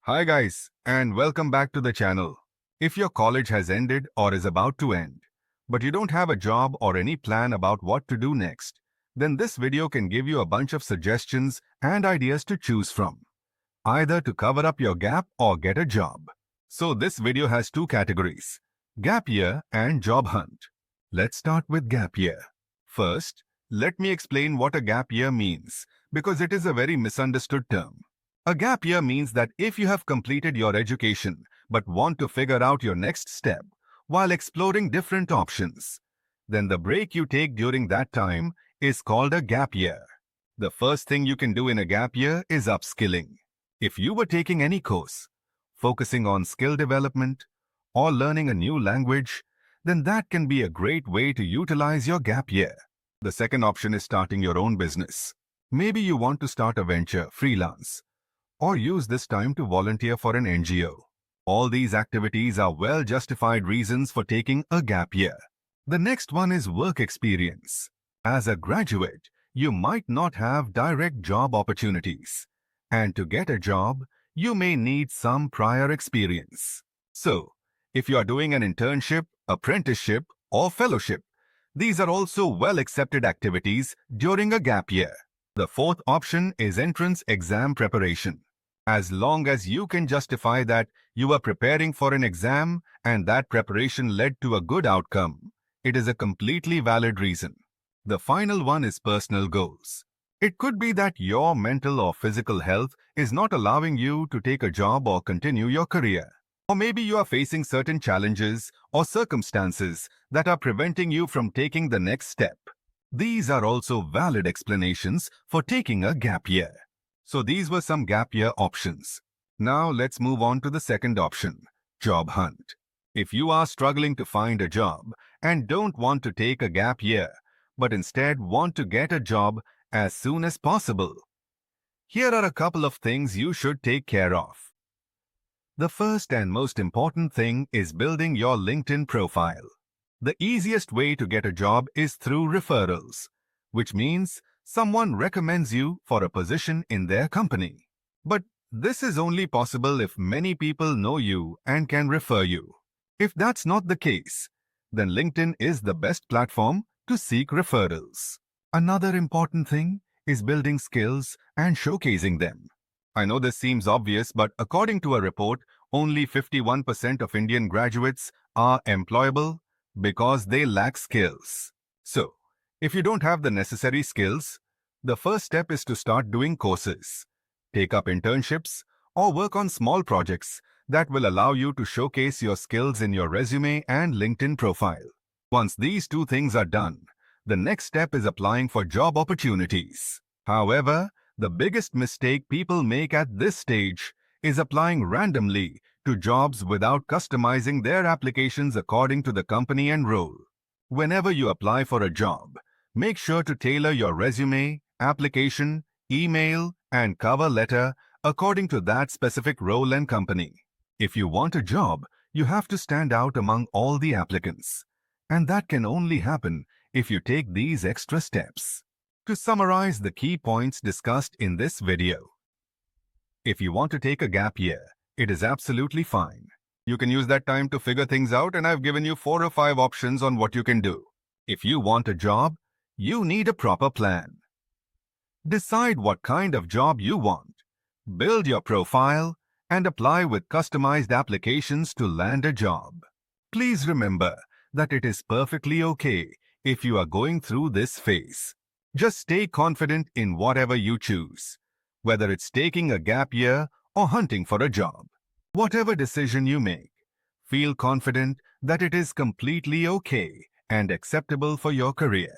Hi guys, and welcome back to the channel. If your college has ended or is about to end, but you don't have a job or any plan about what to do next, then this video can give you a bunch of suggestions and ideas to choose from, either to cover up your gap or get a job. So this video has two categories, gap year and job hunt. Let's start with gap year. First, let me explain what a gap year means, because it is a very misunderstood term. A gap year means that if you have completed your education but want to figure out your next step while exploring different options, then the break you take during that time is called a gap year. The first thing you can do in a gap year is upskilling. If you were taking any course, focusing on skill development, or learning a new language, then that can be a great way to utilize your gap year. The second option is starting your own business. Maybe you want to start a venture, freelance, or use this time to volunteer for an NGO. All these activities are well-justified reasons for taking a gap year. The next one is work experience. As a graduate, you might not have direct job opportunities, and to get a job, you may need some prior experience. So, if you are doing an internship, apprenticeship, or fellowship, these are also well-accepted activities during a gap year. The fourth option is entrance exam preparation. As long as you can justify that you are preparing for an exam and that preparation led to a good outcome, it is a completely valid reason. The final one is personal goals. It could be that your mental or physical health is not allowing you to take a job or continue your career. Or maybe you are facing certain challenges or circumstances that are preventing you from taking the next step. These are also valid explanations for taking a gap year. So these were some gap year options. Now let's move on to the second option, job hunt. If you are struggling to find a job and don't want to take a gap year, but instead want to get a job as soon as possible, here are a couple of things you should take care of. The first and most important thing is building your LinkedIn profile. The easiest way to get a job is through referrals, which means someone recommends you for a position in their company. But this is only possible if many people know you and can refer you. If that's not the case, then LinkedIn is the best platform to seek referrals. Another important thing is building skills and showcasing them. I know this seems obvious, but according to a report, only 51% of Indian graduates are employable because they lack skills. So, if you don't have the necessary skills, the first step is to start doing courses, take up internships, or work on small projects that will allow you to showcase your skills in your resume and LinkedIn profile. Once these two things are done, the next step is applying for job opportunities. However, the biggest mistake people make at this stage is applying randomly to jobs without customizing their applications according to the company and role. Whenever you apply for a job, make sure to tailor your resume, application, email, and cover letter according to that specific role and company. If you want a job, you have to stand out among all the applicants. And that can only happen if you take these extra steps. To summarize the key points discussed in this video, if you want to take a gap year, it is absolutely fine. You can use that time to figure things out, and I've given you 4 or 5 options on what you can do. If you want a job, you need a proper plan. Decide what kind of job you want. Build your profile and apply with customized applications to land a job. Please remember that it is perfectly okay if you are going through this phase. Just stay confident in whatever you choose, whether it's taking a gap year or hunting for a job. Whatever decision you make, feel confident that it is completely okay and acceptable for your career.